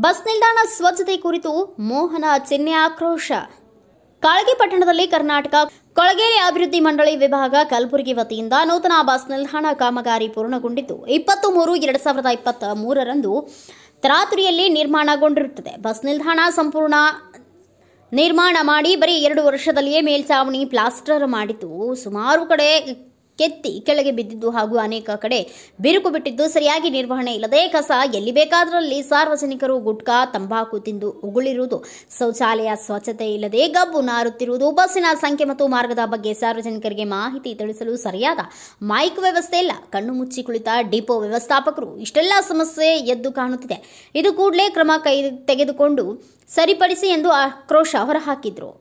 Bus ನಿಲ್ದಾಣ ಸ್ವಚ್ಛತೆ ಕುರಿತು ಮೋಹನ ಚಿಹ್ನೆ ಆಕ್ರೋಶ. ಕಾಳಗಿ ಪಟ್ಟಣದಲ್ಲಿ ಕರ್ನಾಟಕ ಕೊಳಗೇರಿ ಅಭಿವೃದ್ಧಿ ಮಂಡಳಿ ವಿಭಾಗ ಕಲಬುರಗಿ ವತಿಯಿಂದ ನೂತನ ಬಸ್ ನಿಲ್ದಾಣ ಕಾಮಗಾರಿ ಪೂರ್ಣಗೊಂಡಿದ್ದು 23/2023ರಂದು ತರಾತುರಿಯಲ್ಲಿ ನಿರ್ಮಾಣಗೊಂಡಿರುತ್ತದೆ. ಬಸ್ ನಿಲ್ದಾಣ ಸಂಪೂರ್ಣ ನಿರ್ಮಾಣ ಮಾಡಿ ಬರೀ 2 ವರ್ಷದಲ್ಲಿಯೇ ಮೇಲ್ಛಾವಣಿ ಪ್ಲಾಸ್ಟರ್ ಮಾಡಿದ್ದು, ಸುಮಾರು ಕಡೆ ಕೆತ್ತಿ ಕೆಳಗೆ ಬಿದ್ದಿದ್ದು ಹಾಗೂ ಅನೇಕ ಕಡೆ ಬಿರುಕು ಬಿಟ್ಟಿದ್ದು, ಸರಿಯಾಗಿ ನಿರ್ವಹಣೆ ಇಲ್ಲದೆ ಕಸ ಎಲ್ಲಿ ಬೇಕಾದರಲ್ಲಿ ಸಾರ್ವಜನಿಕರು ಗುಟ್ಕಾ ತಂಬಾಕು ತಿಂದು ಉಗುಳಿರುವುದು, ಶೌಚಾಲಯ ಸ್ವಚ್ಛತೆ ಇಲ್ಲದೆ ಗಬ್ಬು ನಾರುತ್ತಿರುವುದು, ಬಸ್ಸಿನ ಸಂಖ್ಯೆ ಮತ್ತು ಮಾರ್ಗದ ಬಗ್ಗೆ ಸಾರ್ವಜನಿಕರಿಗೆ ಮಾಹಿತಿ ತಿಳಿಸಲು ಸರಿಯಾದ ಮೈಕ್ ವ್ಯವಸ್ಥೆ ಇಲ್ಲ, ಕಣ್ಣು ಮುಚ್ಚಿ ಕುಳಿತ ಡಿಪೋ ವ್ಯವಸ್ಥಾಪಕರು, ಇಷ್ಟೆಲ್ಲ ಸಮಸ್ಯೆ ಎದ್ದು ಕಾಣುತ್ತಿದೆ. ಇದು ಕೂಡಲೇ ಕ್ರಮ ತೆಗೆದುಕೊಂಡು ಸರಿಪಡಿಸಿ ಎಂದು ಆಕ್ರೋಶ ಹೊರಹಾಕಿದ್ರು.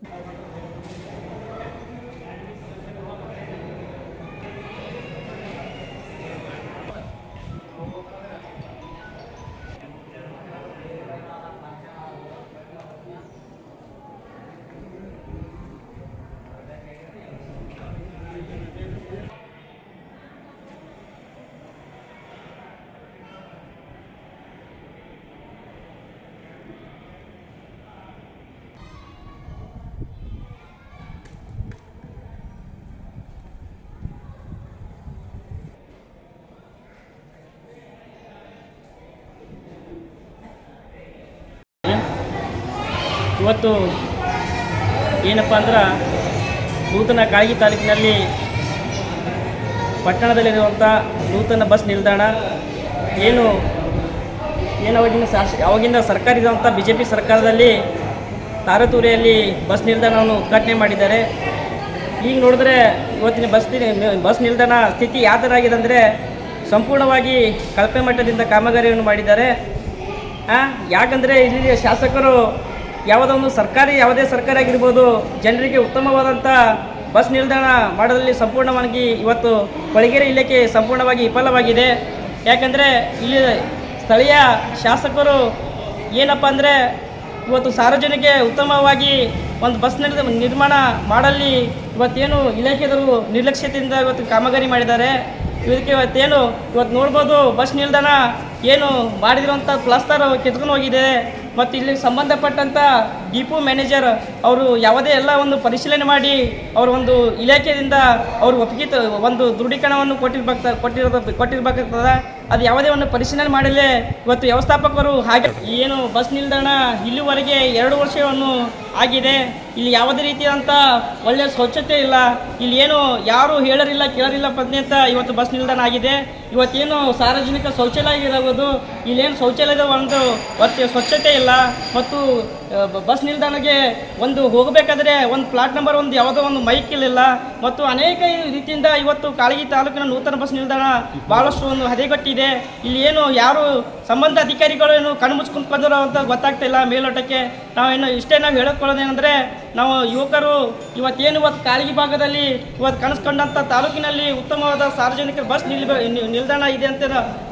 ಇವತ್ತು ಏನಪ್ಪ ಅಂದ್ರೆ ನೂತನ ಕಾಳಗಿ ತಾಲೂಕಿನಲ್ಲಿ ಪಟ್ಟಣದಲ್ಲಿರುವಂಥ ನೂತನ ಬಸ್ ನಿಲ್ದಾಣ ಅವಾಗಿಂದ ಸರ್ಕಾರ ಇರುವಂಥ BJP ಸರ್ಕಾರದಲ್ಲಿ ತಾರತೂರಿಯಲ್ಲಿ ಬಸ್ ನಿಲ್ದಾಣವನ್ನು ಉದ್ಘಾಟನೆ ಮಾಡಿದ್ದಾರೆ. ಈಗ ನೋಡಿದ್ರೆ ಇವತ್ತಿನ ಬಸ್ ನಿಲ್ದಾಣ ಸ್ಥಿತಿ ಯಾವ ಥರ ಆಗಿದೆ ಅಂದರೆ ಸಂಪೂರ್ಣವಾಗಿ ಕಳಪೆ ಮಟ್ಟದಿಂದ ಕಾಮಗಾರಿಯನ್ನು ಮಾಡಿದ್ದಾರೆ. ಯಾಕಂದರೆ ಇಲ್ಲಿ ಶಾಸಕರು ಯಾವುದೇ ಸರ್ಕಾರ ಆಗಿರ್ಬೋದು, ಜನರಿಗೆ ಉತ್ತಮವಾದಂಥ ಬಸ್ ನಿಲ್ದಾಣ ಮಾಡೋದ್ರಲ್ಲಿ ಸಂಪೂರ್ಣವಾಗಿ ಇವತ್ತು ಕೊಳಗೇರಿ ಇಲಾಖೆ ಸಂಪೂರ್ಣವಾಗಿ ವಿಫಲವಾಗಿದೆ. ಯಾಕಂದರೆ ಇಲ್ಲಿ ಸ್ಥಳೀಯ ಶಾಸಕರು ಏನಪ್ಪ ಅಂದರೆ ಇವತ್ತು ಸಾರ್ವಜನಿಕ ಉತ್ತಮವಾಗಿ ಒಂದು ಬಸ್ ನಿರ್ಮಾಣ ಮಾಡಲ್ಲಿ ಇವತ್ತೇನು ಇಲಾಖೆದವರು ನಿರ್ಲಕ್ಷ್ಯತೆಯಿಂದ ಇವತ್ತು ಕಾಮಗಾರಿ ಮಾಡಿದ್ದಾರೆ. ಇದಕ್ಕೆ ಇವತ್ತು ನೋಡ್ಬೋದು, ಬಸ್ ನಿಲ್ದಾಣ ಏನು ಮಾಡಿದಿರುವಂಥ ಪ್ಲಾಸ್ಟರ್ ಕಿತ್ಕೊಂಡು ಹೋಗಿದೆ. ಮತ್ತು ಇಲ್ಲಿ ಸಂಬಂಧಪಟ್ಟಂಥ ಡಿಪೋ ಮ್ಯಾನೇಜರ್ ಅವರು ಯಾವುದೇ ಎಲ್ಲ ಒಂದು ಪರಿಶೀಲನೆ ಮಾಡಿ ಅವರು ಒಂದು ಇಲಾಖೆಯಿಂದ ಅವರು ಒಪ್ಪಿಗೆ ಒಂದು ದೃಢೀಕರಣವನ್ನು ಕೊಟ್ಟಿರಬೇಕಾಗ್ತದೆ. ಅದು ಯಾವುದೇ ಒಂದು ಪರಿಶೀಲನೆ ಮಾಡಲೇ ಇವತ್ತು ವ್ಯವಸ್ಥಾಪಕರು ಹಾಗೆ ಏನು ಬಸ್ ನಿಲ್ದಾಣ ಇಲ್ಲಿವರೆಗೆ 2 ವರ್ಷವನ್ನು ಆಗಿದೆ. ಇಲ್ಲಿ ಯಾವುದೇ ರೀತಿಯಾದಂಥ ಒಳ್ಳೆಯ ಸ್ವಚ್ಛತೆ ಇಲ್ಲ. ಇಲ್ಲಿ ಏನು ಯಾರು ಹೇಳರಿಲ್ಲ ಕೇಳರಿಲ್ಲ ಪತ್ನಿ ಅಂತ ಇವತ್ತು ಬಸ್ ನಿಲ್ದಾಣ ಆಗಿದೆ. ಇವತ್ತೇನು ಸಾರ್ವಜನಿಕ ಶೌಚಾಲಯ ಇರಬಹುದು, ಇಲ್ಲೇನು ಶೌಚಾಲಯದ ಒಂದು ಸ್ವಚ್ಛತೆ ಇಲ್ಲ. ಮತ್ತು ಬಸ್ ನಿಲ್ದಾಣಕ್ಕೆ ಒಂದು ಹೋಗಬೇಕಾದ್ರೆ ಒಂದು ಪ್ಲಾಟ್ ನಂಬರ್ ಯಾವುದೋ ಒಂದು ಮೈಕ್ ಇಲ್ಲ. ಮತ್ತು ಅನೇಕ ರೀತಿಯಿಂದ ಇವತ್ತು ಕಾಳಗಿ ತಾಲೂಕಿನ ನೂತನ ಬಸ್ ನಿಲ್ದಾಣ ಭಾಳಷ್ಟು ಒಂದು ಹದಗೆಟ್ಟಿದೆ. ಇಲ್ಲಿ ಏನು ಯಾರು ಸಂಬಂಧ ಅಧಿಕಾರಿಗಳು ಏನು ಕಣ್ಣು ಮುಚ್ಕೊಂಡ್ಕೊಂಡ್ರು ಅಂತ ಗೊತ್ತಾಗ್ತಾ ಇಲ್ಲ ಮೇಲ್ನೋಟಕ್ಕೆ. ನಾವು ಹೇಳೋದೇನೆಂದರೆ, ನಾವು ಯುವಕರು ಇವತ್ತು ಕಾಳಗಿ ಭಾಗದಲ್ಲಿ ಕನಸ್ಕೊಂಡಂಥ ತಾಲೂಕಿನಲ್ಲಿ ಉತ್ತಮವಾದ ಸಾರ್ವಜನಿಕ ಬಸ್ ನಿಲ್ದಾಣ ಇದೆ ಅಂತ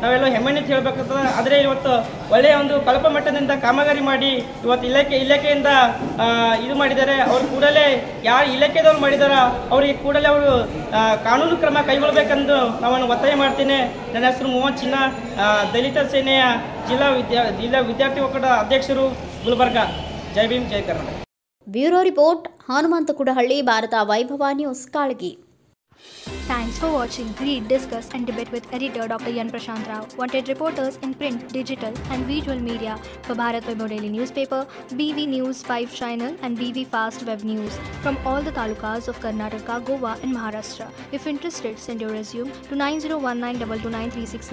ನಾವೆಲ್ಲ ಹೆಮ್ಮೆಯಿಂದ ಹೇಳಬೇಕಾಗ್ತದೆ. ಆದರೆ ಇವತ್ತು ಒಳ್ಳೆಯ ಒಂದು ಕಳಪೆ ಮಟ್ಟದಿಂದ ಕಾಮಗಾರಿ ಮಾಡಿ ಇವತ್ತು ಇಲಾಖೆಯಿಂದ ಇದು ಮಾಡಿದ್ದಾರೆ. ಅವರು ಕೂಡಲೇ ಯಾರು ಇಲಾಖೆದವ್ರು ಮಾಡಿದಾರ ಅವರಿಗೆ ಕೂಡಲೇ ಅವರು ಕಾನೂನು ಕ್ರಮ ಕೈಗೊಳ್ಳಬೇಕೆಂದು ನಾನು ಒತ್ತಾಯ ಮಾಡ್ತೀನಿ. ನನ್ನ ಹೆಸರು ಮೋಹನ್ ಚಿನ್ನ, ದಲಿತ ಸೇನೆಯ ಜಿಲ್ಲಾ ವಿದ್ಯಾರ್ಥಿ ಒಕ್ಕೂಟ ಅಧ್ಯಕ್ಷರು, ಗುಲ್ಬರ್ಗಾ. ಜೈ ಭೀಮ್, ಜೈ ಕರ್ನಾಟಕ. ಬ್ಯೂರೋ ರಿಪೋರ್ಟ್, ಹನುಮಂತ ಕುಡಹಳ್ಳಿ, ಭಾರತ ವೈಭವ news, Kalagi. Thanks for watching. Read, discuss and debate with editor Dr. Yan Prashant Rao. Wanted reporters in print, digital and visual media for Bharat Vaibhav Daily Newspaper, BV News 5 Channel and BV Fast Web News from all the talukas of Karnataka, Goa and Maharashtra. If interested, send your resume to 9019229369.